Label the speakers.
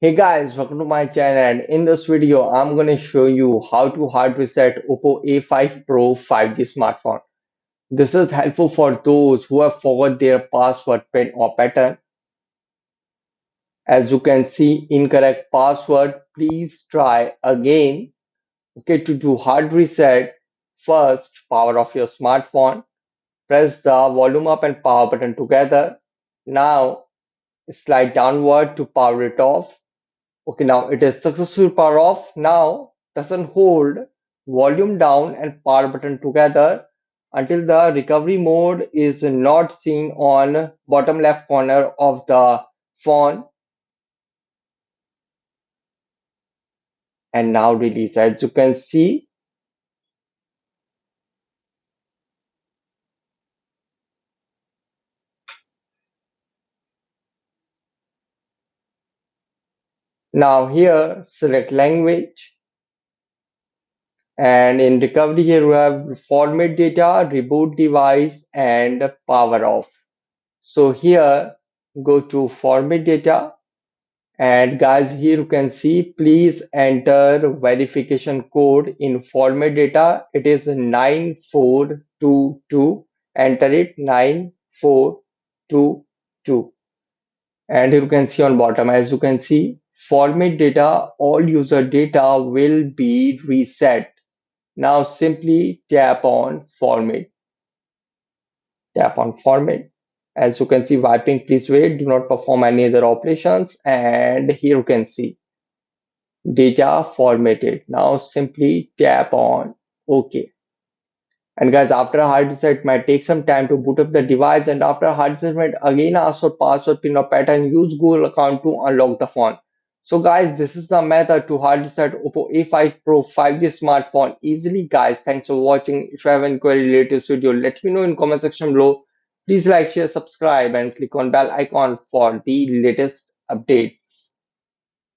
Speaker 1: Hey guys, welcome to my channel, and in this video I'm going to show you how to hard reset OPPO A5 Pro 5G smartphone. This is helpful for those who have forgot their password pin or pattern. As you can see, incorrect password, please try again. Okay, to do hard reset, first power off your smartphone, press the volume up and power button together. Now slide downward to power it off. Okay, now it is successful power off. Now doesn't hold volume down and power button together until the recovery mode is not seen on bottom left corner of the phone, and now release. As you can see, now here select language, and in recovery here we have format data, reboot device, and power off. So here go to format data. And guys, here you can see, please enter verification code in format data. It is 9422. Enter it 9422. And here you can see on bottom, as you can see, format data, all user data will be reset. Now simply tap on format. Tap on format. As you can see, wiping, please wait, do not perform any other operations. And here you can see data formatted. Now simply tap on OK. And guys, after a hard reset, it might take some time to boot up the device. And after a hard reset, might again ask for password, pin, or pattern. Use Google account to unlock the phone. So guys, this is the method to hard reset OPPO A5 Pro 5G smartphone easily. Guys, thanks for watching. If you have any query related to this video, let me know in comment section below. Please like, share, subscribe, and click on bell icon for the latest updates.